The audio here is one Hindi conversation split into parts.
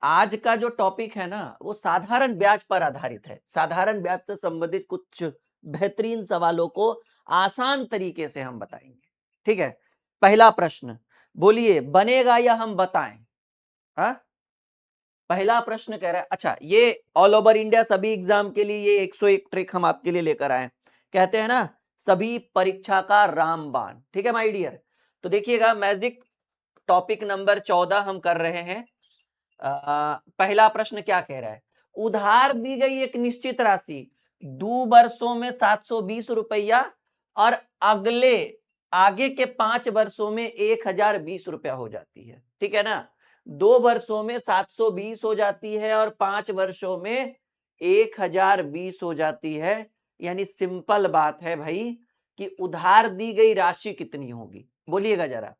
आज का जो टॉपिक है ना वो साधारण ब्याज पर आधारित है। साधारण ब्याज से संबंधित कुछ बेहतरीन सवालों को आसान तरीके से हम बताएंगे। ठीक है, पहला प्रश्न बोलिए, बनेगा या हम बताएं? हाँ, पहला प्रश्न कह रहा है, अच्छा ये ऑल ओवर इंडिया सभी एग्जाम के लिए ये 101 ट्रिक हम आपके लिए लेकर आए। कहते हैं ना सभी परीक्षा का रामबाण। ठीक है माय डियर, तो देखिएगा मैजिक टॉपिक नंबर 14 हम कर रहे हैं। पहला प्रश्न क्या कह रहा है, उधार दी गई एक निश्चित राशि 2 वर्षों में 720 रुपया और अगले आगे के 5 वर्षों में 1020 रुपया हो जाती है। ठीक है ना, 2 वर्षों में 720 हो जाती है और 5 वर्षों में 1020 हो जाती है। यानी सिंपल बात है भाई कि उधार दी गई राशि कितनी होगी, बोलिएगा जरा,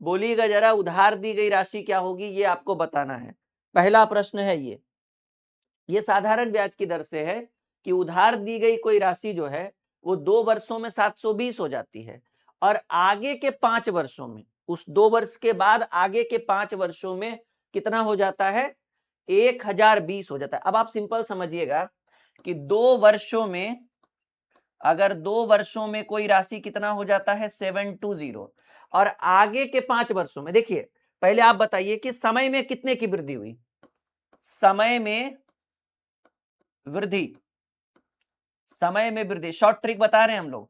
बोलिएगा जरा, उधार दी गई राशि क्या होगी ये आपको बताना है। पहला प्रश्न है ये साधारण ब्याज की दर से है कि उधार दी गई कोई राशि जो है वो 2 वर्षों में 720 हो जाती है और आगे के 5 वर्षों में, उस 2 वर्ष के बाद आगे के 5 वर्षों में कितना हो जाता है, 1020 हो जाता है। अब आप सिंपल समझिएगा कि 2 वर्षों में, अगर 2 वर्षों में कोई राशि कितना हो जाता है 720 और आगे के 5 वर्षों में, देखिए पहले आप बताइए कि समय में कितने की वृद्धि हुई, समय में वृद्धि, समय में वृद्धि, शॉर्ट ट्रिक बता रहे हैं हम लोग।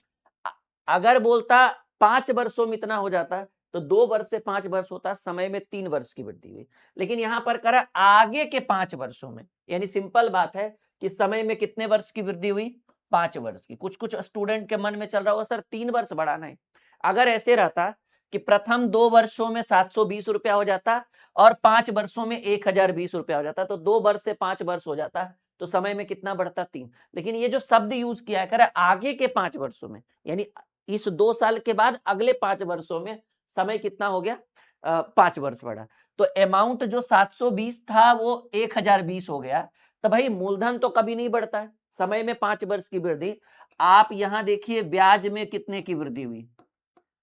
अगर बोलता 5 वर्षों में इतना हो जाता तो 2 वर्ष से 5 वर्ष होता, समय में 3 वर्ष की वृद्धि हुई। लेकिन यहां पर करा आगे के 5 वर्षों में, यानी सिंपल बात है कि समय में कितने वर्ष की वृद्धि हुई, 5 वर्ष की। कुछ कुछ स्टूडेंट के मन में चल रहा होगा सर 3 वर्ष बढ़ाना है। अगर ऐसे रहता कि प्रथम 2 वर्षों में 720 रुपया हो जाता और 5 वर्षों में 1020 रुपया हो जाता, तो 2 वर्ष से 5 वर्ष हो जाता, तो समय में कितना बढ़ता, 3। लेकिन ये जो शब्द यूज किया है, कह रहा है आगे के 5 वर्षों में, यानी इस 2 साल के बाद अगले 5 वर्षों में समय कितना हो गया, 5 वर्ष बढ़ा। तो अमाउंट जो 720 था वो 1020 हो गया। तो भाई मूलधन तो कभी नहीं बढ़ता है, समय में 5 वर्ष की वृद्धि। आप यहां देखिए ब्याज में कितने की वृद्धि हुई,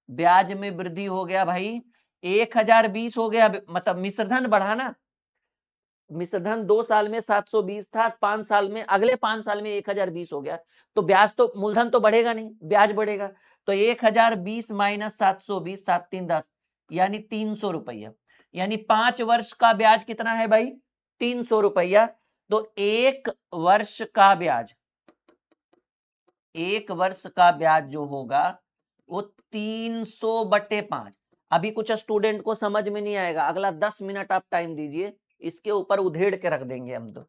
ब्याज में वृद्धि हो गया भाई 1020 हो गया, मतलब मिश्रधन बढ़ा ना। मिश्रधन 2 साल में 720 था, 5 साल में, अगले 5 साल में 1020 हो गया। तो ब्याज तो, मूलधन तो बढ़ेगा नहीं, ब्याज बढ़ेगा। तो 1020 माइनस 720, 7×3 = 10, यानी 300 रुपया। यानी 5 वर्ष का ब्याज कितना है भाई, 300 रुपया। तो 1 वर्ष का ब्याज, 1 वर्ष का ब्याज जो होगा वो 300/5। अभी कुछ स्टूडेंट को समझ में नहीं आएगा, अगला 10 मिनट आप टाइम दीजिए, इसके ऊपर उधेड़ के रख देंगे हम तो।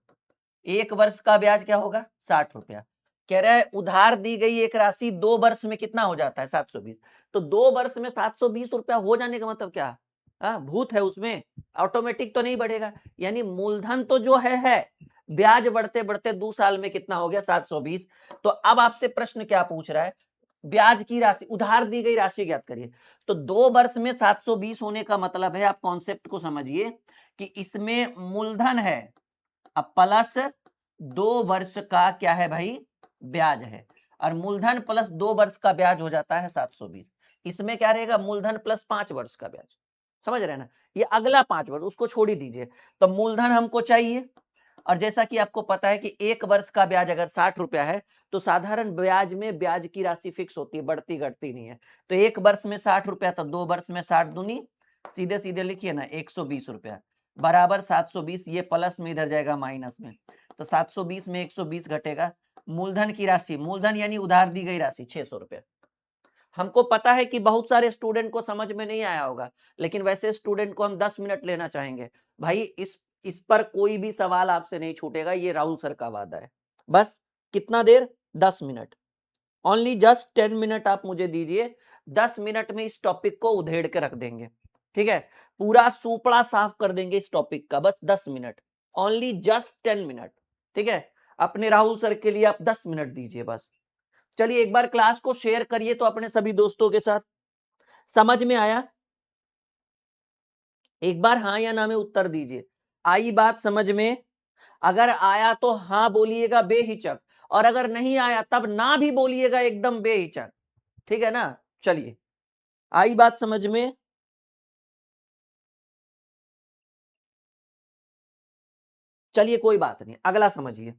1 वर्ष का ब्याज क्या होगा, 60 रुपया। कह रहा है उधार दी गई एक राशि 2 वर्ष में कितना हो जाता है, 720। तो 2 वर्ष में 720 रुपया हो जाने का मतलब क्या, भूत है उसमें, ऑटोमेटिक तो नहीं बढ़ेगा। यानी मूलधन तो जो है, ब्याज बढ़ते बढ़ते 2 साल में कितना हो गया, 720। तो अब आपसे प्रश्न क्या पूछ रहा है, ब्याज की राशि, उधार दी गई राशि ज्ञात करिए। तो 2 वर्ष में 720 होने का मतलब है, आप कॉन्सेप्ट को समझिए कि इसमें मूलधन है अब प्लस 2 वर्ष का क्या है भाई, ब्याज है। और मूलधन प्लस 2 वर्ष का ब्याज हो जाता है 720। इसमें क्या रहेगा, मूलधन प्लस 5 वर्ष का ब्याज। समझ रहे हैं ना, ये अगला 5 वर्ष उसको छोड़ ही दीजिए। तो मूलधन हमको चाहिए, और जैसा कि आपको पता है कि 1 वर्ष का ब्याज अगर 60 रुपया है, तो साधारण ब्याज में ब्याज की राशि फिक्स होती है, बढ़ती घटती नहीं है। तो 1 वर्ष में 60 रुपया, तो 2 वर्ष में 60 दूनी, सीधे सीधे लिखिए ना 120 रुपया बराबर 720। ये प्लस में इधर जाएगा माइनस में, तो 720 में 120 घटेगा। मूलधन की राशि, मूलधन यानी उधार दी गई राशि 600 रुपया। हमको पता है कि बहुत सारे स्टूडेंट को समझ में नहीं आया होगा, लेकिन वैसे स्टूडेंट को हम 10 मिनट लेना चाहेंगे भाई। इस पर कोई भी सवाल आपसे नहीं छूटेगा, ये राहुल सर का वादा है। बस कितना देर, 10 मिनट, ओनली जस्ट 10 मिनट आप मुझे दीजिए। 10 मिनट में इस टॉपिक को उधेड़ के रख देंगे। ठीक है, पूरा सुपड़ा साफ कर देंगे इस टॉपिक का, बस 10 मिनट, ओनली जस्ट 10 मिनट। ठीक है, अपने राहुल सर के लिए आप 10 मिनट दीजिए बस। चलिए एक बार क्लास को शेयर करिए तो अपने सभी दोस्तों के साथ। समझ में आया, एक बार हाँ या ना में उत्तर दीजिए। आई बात समझ में? अगर आया तो हाँ बोलिएगा बेहिचक, और अगर नहीं आया तब ना भी बोलिएगा एकदम बेहिचक। ठीक है ना, चलिए आई बात समझ में? चलिए कोई बात नहीं, अगला समझिए।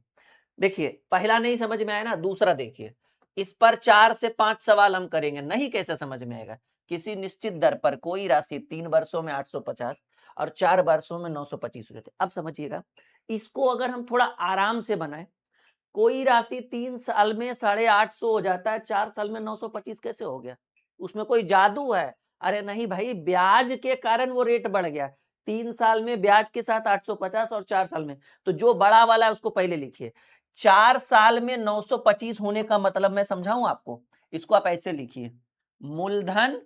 देखिए पहला नहीं समझ में आया ना, दूसरा देखिए। इस पर 4 से 5 सवाल हम करेंगे, नहीं कैसे समझ में आएगा। किसी निश्चित दर पर कोई राशि 3 वर्षों में 850 और 4 वर्षों में 925 रहते। अब समझिएगा, इसको अगर हम थोड़ा आराम से बनाए, कोई राशि 3 साल में 850 हो जाता है, 4 साल में 925 कैसे हो गया? उसमें कोई जादू है? अरे नहीं भाई, ब्याज के कारण वो रेट बढ़ गया। 3 साल में ब्याज के साथ 850 और 4 साल में, तो जो बड़ा वाला है उसको पहले लिखिए। 4 साल में 925 होने का मतलब मैं समझाऊं आपको, इसको आप ऐसे लिखिए, मूलधन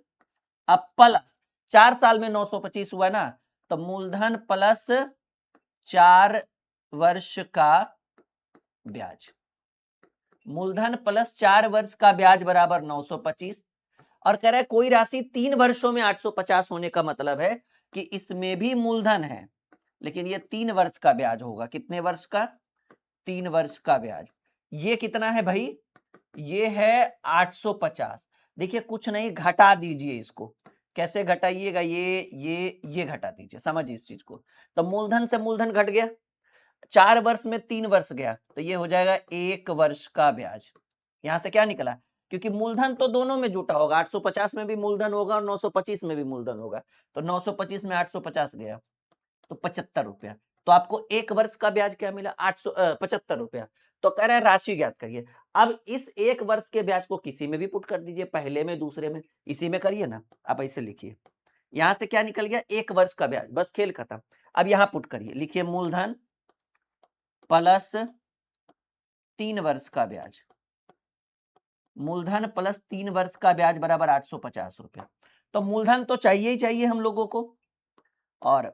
अब प्लस 4 साल में 925 हुआ ना, तो मूलधन प्लस 4 वर्ष का ब्याज। मूलधन प्लस 4 वर्ष का ब्याज बराबर 925, और कह रहा है कोई राशि 3 वर्षों में 850 होने का मतलब है कि इसमें भी मूलधन है, लेकिन ये 3 वर्ष का ब्याज होगा। कितने वर्ष का? 3 वर्ष का ब्याज। ये कितना है भाई? ये है 850। देखिए कुछ नहीं, घटा दीजिए इसको। कैसे घटाइएगा? ये घटा दीजिए, समझिए इस चीज को। तो मूलधन से मूलधन घट गया, 4 वर्ष में 3 वर्ष गया, तो ये हो जाएगा 1 वर्ष का ब्याज। यहां से क्या निकला? क्योंकि मूलधन तो दोनों में जुटा होगा, 850 में भी मूलधन होगा और 925 में भी मूलधन होगा, तो 925 में 850 गया तो 75 रुपया। तो आपको 1 वर्ष का ब्याज क्या मिला? 75 रुपया। तो कह रहे हैं राशि ज्ञात करिए। अब इस 1 वर्ष के ब्याज को किसी में भी पुट कर दीजिए, पहले में, दूसरे में, इसी में करिए ना। आप ऐसे लिखिए, यहां से क्या निकल गया? 1 वर्ष का ब्याज, बस खेल खत्म। अब यहां पुट करिए, लिखिए मूलधन प्लस 3 वर्ष का ब्याज। मूलधन प्लस 3 वर्ष का ब्याज बराबर 850 रुपया। तो मूलधन तो चाहिए ही चाहिए हम लोगों को, और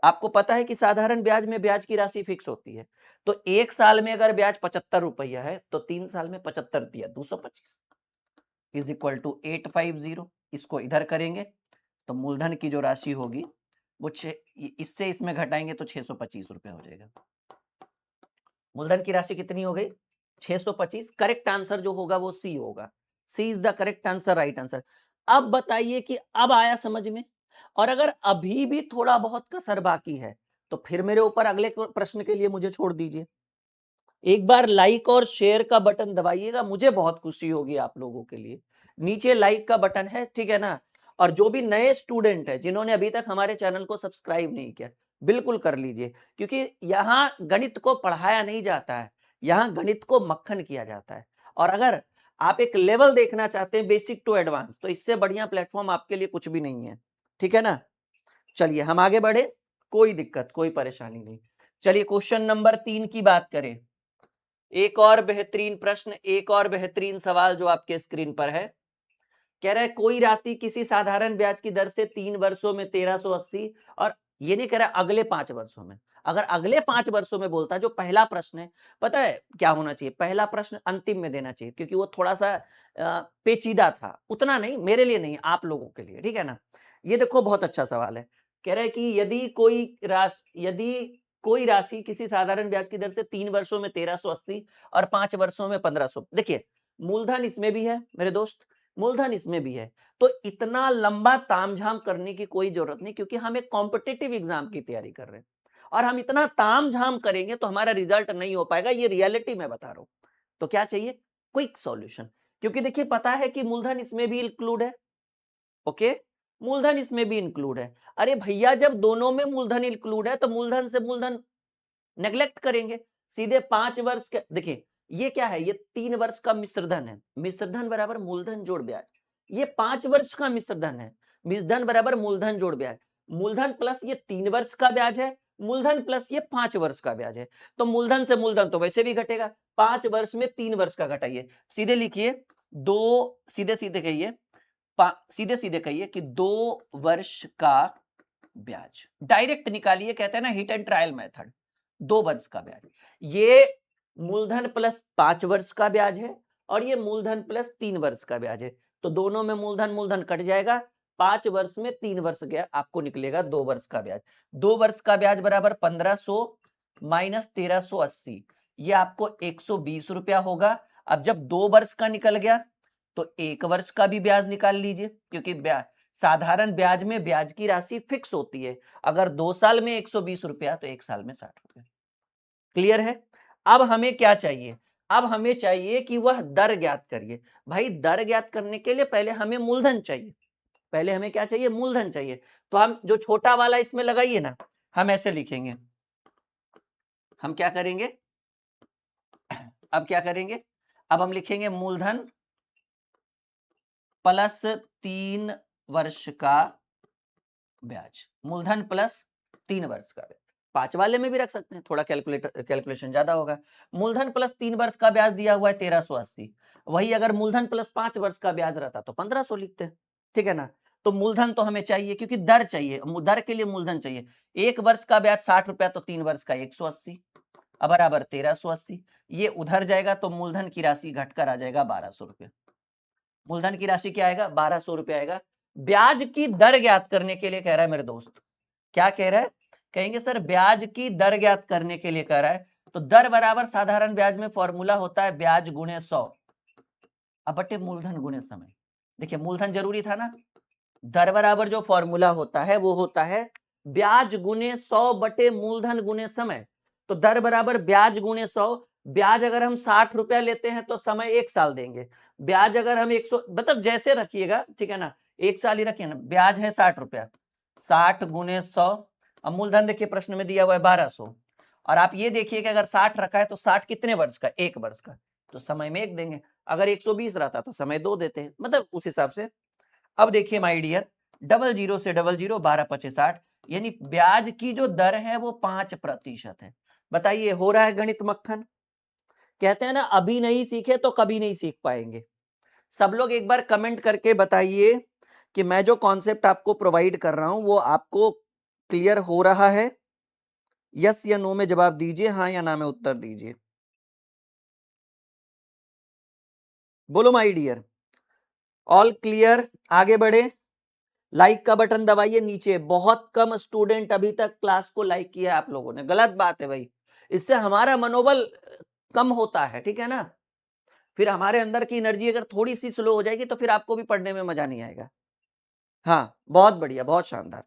आपको पता है कि साधारण ब्याज में ब्याज की राशि फिक्स होती है। तो 1 साल में अगर ब्याज 75 रुपया है, तो 3 साल में 75 दिया 225 इज इक्वल टू 850। इसको इधर करेंगे तो मूलधन की जो राशि होगी वो इससे इसमें घटाएंगे तो 625 रुपया हो जाएगा। मूलधन की राशि कितनी हो गई? 625। करेक्ट आंसर जो होगा वो सी होगा। C is the correct answer, right answer. अब बताइए कि अब आया समझ में? और अगर अभी भी थोड़ा बहुत कसर बाकी है, तो फिर मेरे ऊपर अगले प्रश्न के लिए मुझे छोड़ दीजिए। एक बार लाइक और शेयर का बटन दबाइएगा, मुझे बहुत खुशी होगी आप लोगों के लिए। नीचे लाइक का बटन है, ठीक है ना? और जो भी नए स्टूडेंट है जिन्होंने अभी तक हमारे चैनल को सब्सक्राइब नहीं किया, बिल्कुल कर लीजिए, क्योंकि यहाँ गणित को पढ़ाया नहीं जाता है, यहाँ गणित को मक्खन किया जाता है। और अगर आप एक लेवल देखना चाहते हैं, बेसिक टू एडवांस, तो इससे बढ़िया प्लेटफॉर्म आपके लिए कुछ भी नहीं है, ठीक है ना? चलिए हम आगे बढ़े, कोई दिक्कत, कोई परेशानी नहीं। चलिए क्वेश्चन नंबर 3 की बात करें। एक और बेहतरीन प्रश्न, एक और बेहतरीन सवाल जो आपके स्क्रीन पर है। कह रहा है कोई राशि किसी साधारण ब्याज की दर से 3 वर्षों में 1380, और ये नहीं कह रहा अगले 5 वर्षों में। अगर अगले 5 वर्षों में बोलता, जो पहला प्रश्न है, पता है क्या होना चाहिए? पहला प्रश्न अंतिम में देना चाहिए, क्योंकि वो थोड़ा सा पेचीदा था। उतना नहीं, मेरे लिए नहीं, आप लोगों के लिए, ठीक है ना? ये देखो बहुत अच्छा सवाल है। कह रहा है कि यदि कोई राशि किसी साधारण ब्याज की दर से 3 वर्षों में 1380 और 5 वर्षों में 1500, देखिए मूलधन इसमें भी है मेरे दोस्त, मूलधन इसमें भी है, तो इतना लंबा तामझाम करने की कोई जरूरत नहीं, क्योंकि हम एक कॉम्पिटिटिव एग्जाम की तैयारी कर रहे हैं, और हम इतना तामझाम करेंगे तो हमारा रिजल्ट नहीं हो पाएगा, ये रियलिटी में बता रहा हूं। तो क्या चाहिए? Quick solution. क्योंकि देखिए पता है कि मूलधन इसमें भी इंक्लूड है, ओके, मूलधन इसमें भी इंक्लूड है। अरे भैया, जब दोनों में मूलधन इंक्लूड है तो मूलधन से मूलधन नेग्लेक्ट करेंगे, सीधे 5 वर्ष के। देखिए ये क्या है? ये 3 वर्ष का मिश्रधन है, मिश्रधन बराबर मूलधन जोड़ ब्याज। ये 5 वर्ष का मिश्रधन है, मिश्रधन बराबर मूलधन जोड़ ब्याज। मूलधन प्लस ये 3 वर्ष का ब्याज है, मूलधन प्लस ये 5 वर्ष का ब्याज है। तो मूलधन से मूलधन तो वैसे भी घटेगा, 5 वर्ष में 3 वर्ष का घटाइए, सीधे लिखिए दो, सीधे सीधे कहिए, सीधे सीधे कहिए कि 2 वर्ष का ब्याज। डायरेक्ट निकालिए, कहते हैं ना हिट एंड ट्रायल मेथड। 2 वर्ष का ब्याज, ये मूलधन प्लस 5 वर्ष का ब्याज है, और ये मूलधन प्लस 3 वर्ष का ब्याज है। तो दोनों में मूलधन मूलधन कट जाएगा, 5 वर्ष में 3 वर्ष गया, आपको निकलेगा 2 वर्ष का ब्याज। 2 वर्ष का ब्याज बराबर 1500 माइनस 1380, ये आपको 120 रुपया होगा। अब जब 2 वर्ष का निकल गया तो 1 वर्ष का भी ब्याज निकाल लीजिए, क्योंकि साधारण ब्याज में ब्याज की राशि फिक्स होती है। अगर 2 साल में 120 रुपया तो 1 साल में 60 रुपया। क्लियर है? अब हमें क्या चाहिए? अब हमें चाहिए कि वह दर ज्ञात करिए। भाई दर ज्ञात करने के लिए पहले हमें मूलधन चाहिए। पहले हमें क्या चाहिए? मूलधन चाहिए। तो हम जो छोटा वाला इसमें लगाइए ना, हम ऐसे लिखेंगे। हम क्या करेंगे? अब क्या करेंगे? अब हम लिखेंगे मूलधन प्लस 3 वर्ष का ब्याज। मूलधन प्लस 3 वर्ष का ब्याज। 5 वाले में भी रख सकते हैं, थोड़ा कैलकुलेशन ज्यादा होगा। मूलधन प्लस 3 वर्ष का ब्याज दिया हुआ है 1380। वही अगर मूलधन प्लस 5 वर्ष का ब्याज रहता तो 1500 लिखते हैं। ठीक है ना? तो मूलधन तो हमें चाहिए क्योंकि दर चाहिए, दर के लिए मूलधन चाहिए। 1 वर्ष का ब्याज 60 रुपया, तो 3 वर्ष का 180 बराबर 1380। ये उधर जाएगा तो मूलधन की राशि घटकर आ जाएगा 1200 रुपये। मूलधन की राशि क्या आएगा? 1200 रुपये आएगा। ब्याज की दर ज्ञात करने के लिए कह रहा है मेरे दोस्त। क्या कह रहा है? कहेंगे सर ब्याज की दर ज्ञात करने के लिए कह रहा है, तो दर बराबर साधारण ब्याज में फॉर्मूला होता है ब्याज गुणे 100 अब बटे मूलधन गुणे समय। देखिए मूलधन जरूरी था ना। दर बराबर जो फॉर्मूला होता है वो होता है ब्याज गुणे 100 बटे मूलधन गुणे समय। तो दर बराबर ब्याज गुणे 100। ब्याज अगर हम 60 रुपया लेते हैं तो समय 1 साल देंगे। ब्याज अगर हम 100 मतलब जैसे रखिएगा, ठीक है ना, 1 साल ही रखिए ना। ब्याज है 60 रुपया, 60 गुणे 100। अब मूलधन देखिए प्रश्न में दिया हुआ है 1200। और आप ये देखिए कि अगर 60 रखा है तो 60 कितने वर्ष का? 1 वर्ष का। तो समय में 1 देंगे। अगर 120 रहता तो समय 2 देते हैं, मतलब उस हिसाब से। अब देखिए माय डियर, 00 से 00, 12 पचे 60, यानी ब्याज की जो दर है वो 5% है। बताइए हो रहा है गणित मक्खन? कहते हैं ना अभी नहीं सीखे तो कभी नहीं सीख पाएंगे। सब लोग एक बार कमेंट करके बताइए कि मैं जो कॉन्सेप्ट आपको प्रोवाइड कर रहा हूं वो आपको क्लियर हो रहा है। यस या नो में जवाब दीजिए, हाँ या ना में उत्तर दीजिए। बोलो माय डियर, ऑल क्लियर? आगे बढ़े। लाइक का बटन दबाइए नीचे। बहुत कम स्टूडेंट अभी तक क्लास को लाइक किया है आप लोगों ने, गलत बात है भाई। इससे हमारा मनोबल कम होता है, ठीक है ना। फिर हमारे अंदर की एनर्जी अगर थोड़ी सी स्लो हो जाएगी तो फिर आपको भी पढ़ने में मजा नहीं आएगा। हाँ बहुत बढ़िया, बहुत शानदार।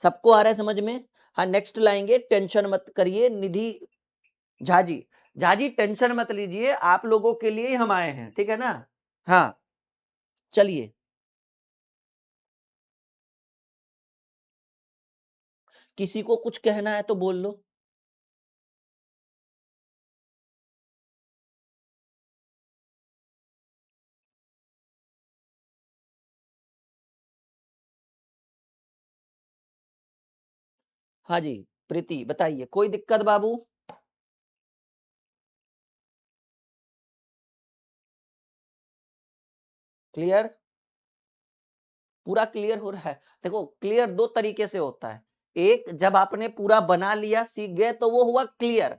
सबको आ रहा है समझ में? हाँ नेक्स्ट लाएंगे, टेंशन मत करिए। निधि झाजी, झाजी टेंशन मत लीजिए, आप लोगों के लिए ही हम आए हैं, ठीक है ना। हाँ चलिए, किसी को कुछ कहना है तो बोल लो। हाँ जी प्रीति बताइए, कोई दिक्कत बाबू? क्लियर? पूरा क्लियर हो रहा है? देखो क्लियर दो तरीके से होता है। एक जब आपने पूरा बना लिया, सीख गए, तो वो हुआ क्लियर।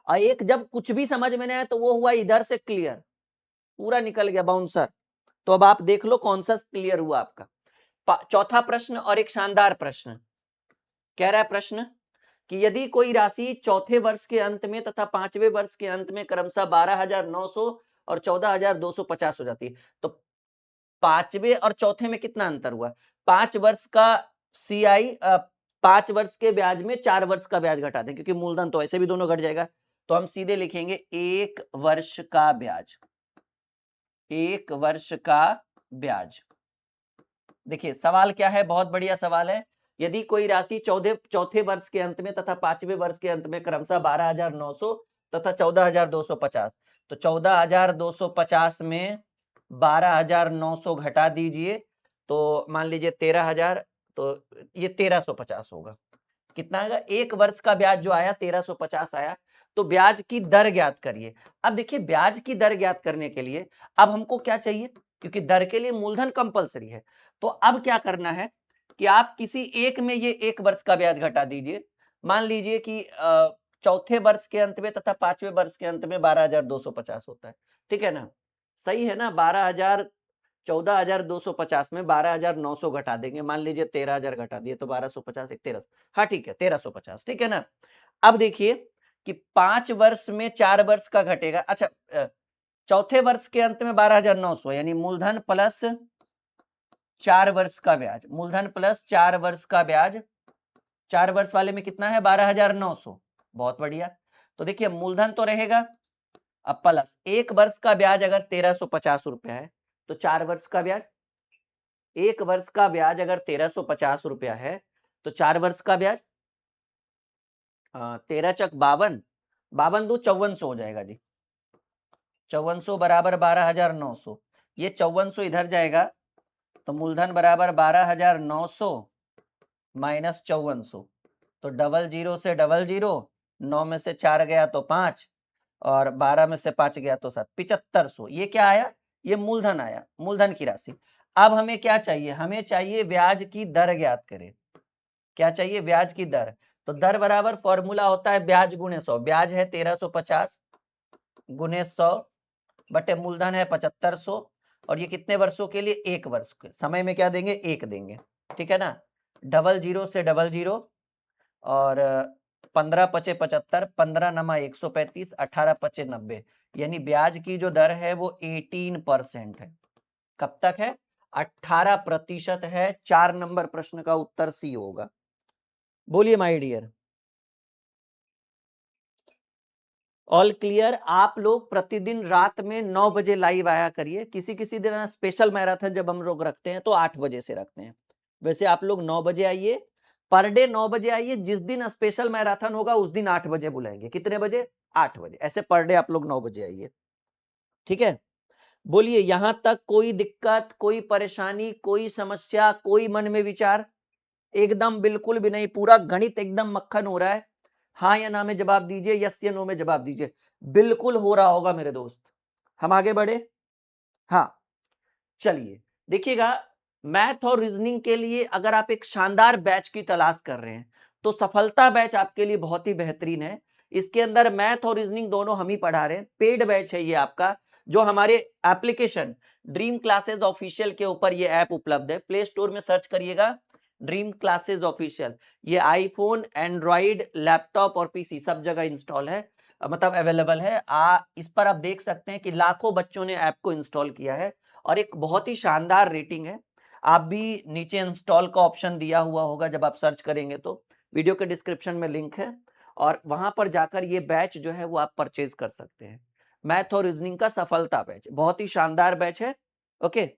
और एक जब कुछ भी समझ में नहीं आया तो वो हुआ इधर से क्लियर, पूरा निकल गया बाउंसर। तो अब आप देख लो कौन सा क्लियर हुआ आपका। चौथा प्रश्न और एक शानदार प्रश्न कह रहा है प्रश्न कि यदि कोई राशि चौथे वर्ष के अंत में तथा पांचवें वर्ष के अंत में क्रमशः 12,900 और 14,250 हो जाती है, तो पांचवें और चौथे में कितना अंतर हुआ? 5 वर्ष का सीआई, 5 वर्ष के ब्याज में 4 वर्ष का ब्याज घटा दें, क्योंकि मूलधन तो ऐसे भी दोनों घट जाएगा। तो हम सीधे लिखेंगे 1 वर्ष का ब्याज। 1 वर्ष का ब्याज। देखिए सवाल क्या है, बहुत बढ़िया सवाल है। यदि कोई राशि चौथे वर्ष के अंत में तथा पांचवें वर्ष के अंत में क्रमशः 12,900 तथा 14,250, तो 14,250 में 12,900 घटा दीजिए तो मान लीजिए 13,000, तो ये 1,350 होगा। कितना आएगा? 1 वर्ष का ब्याज जो आया 1,350 आया। तो ब्याज की दर ज्ञात करिए। अब देखिए ब्याज की दर ज्ञात करने के लिए अब हमको क्या चाहिए, क्योंकि दर के लिए मूलधन कंपलसरी है। तो अब क्या करना है कि आप किसी एक में ये 1 वर्ष का ब्याज घटा दीजिए। मान लीजिए कि चौथे वर्ष के अंत में तथा पांचवें वर्ष के अंत में 12,250 होता है, ठीक है ना। सही है ना। 14,250 में 12,900 घटा देंगे, मान लीजिए 13,000 घटा दिए तो 1,250 एक 1300। हाँ ठीक है 1,350, ठीक है ना। अब देखिए कि 5 वर्ष में 4 वर्ष का घटेगा। अच्छा चौथे वर्ष के अंत में 12,900 यानी मूलधन प्लस 4 वर्ष का ब्याज। मूलधन प्लस 4 वर्ष का ब्याज। 4 वर्ष वाले में कितना है? 12,900। बहुत बढ़िया। तो देखिए मूलधन तो रहेगा, अब प्लस 1 वर्ष का ब्याज अगर 1350 रुपया है तो 4 वर्ष का ब्याज, 1 वर्ष का ब्याज अगर 1350 रुपया है तो 4 वर्ष का ब्याज 13 चक 52, 52 दो 5400 हो जाएगा जी, 5400 बराबर 12,900, ये 5400 इधर जाएगा तो मूलधन बराबर 12,900 माइनस 5400, तो डबल जीरो से डबल जीरो, 9 में से 4 गया तो 5 और 12 में से 5 गया तो 7, 7500। ये क्या आया? ये मूलधन आया, मूलधन की राशि। अब हमें क्या चाहिए? हमें चाहिए ब्याज की दर ज्ञात करें। क्या चाहिए? ब्याज की दर। तो दर बराबर फॉर्मूला होता है ब्याज गुणे 100। ब्याज है 1350 गुणे 100 बटे मूलधन है 7500, और ये कितने वर्षों के लिए? 1 वर्ष के समय में क्या देंगे? 1 देंगे, ठीक है ना। डबल जीरो से डबल जीरो, और 15 पचे 75, 15 नमा 135, 18 पचे 90, यानी ब्याज की जो दर है वो 18% है। कब तक है? 18% है। 4 नंबर प्रश्न का उत्तर सी होगा। बोलिए माय डियर। All clear. आप लोग प्रतिदिन रात में 9 बजे लाइव आया करिए। किसी किसी दिन स्पेशल मैराथन जब हम लोग रखते हैं तो 8 बजे से रखते हैं। वैसे आप लोग 9 बजे आइए, पर डे 9 बजे आइए। जिस दिन स्पेशल मैराथन होगा उस दिन 8 बजे बुलाएंगे। कितने बजे? 8 बजे। ऐसे पर डे आप लोग 9 बजे आइए, ठीक है। बोलिए, यहां तक कोई दिक्कत, कोई परेशानी, कोई समस्या, कोई मन में विचार? एकदम बिल्कुल भी नहीं, पूरा गणित एकदम मक्खन हो रहा है। हाँ या ना में जवाब दीजिए, यस या नो में जवाब दीजिए। बिल्कुल हो रहा होगा मेरे दोस्त। हम आगे बढ़े। हाँ, चलिए देखिएगा, मैथ और रीजनिंग के लिए अगर आप एक शानदार बैच की तलाश कर रहे हैं तो सफलता बैच आपके लिए बहुत ही बेहतरीन है। इसके अंदर मैथ और रीजनिंग दोनों हम ही पढ़ा रहे हैं। पेड बैच है ये आपका, जो हमारे एप्लीकेशन ड्रीम क्लासेस ऑफिशियल के ऊपर ये ऐप उपलब्ध है। प्ले स्टोर में सर्च करिएगा ड्रीम क्लासेस ऑफिशियल। ये आईफोन, एंड्रॉइड, लैपटॉप और पीसी सब जगह इंस्टॉल है, मतलब अवेलेबल है। इस पर आप देख सकते हैं कि लाखों बच्चों ने ऐप को इंस्टॉल किया है और एक बहुत ही शानदार रेटिंग है। आप भी नीचे इंस्टॉल का ऑप्शन दिया हुआ होगा, जब आप सर्च करेंगे तो वीडियो के डिस्क्रिप्शन में लिंक है, और वहां पर जाकर ये बैच जो है वो आप परचेज कर सकते हैं। मैथ और रीजनिंग का सफलता बैच बहुत ही शानदार बैच है। ओके।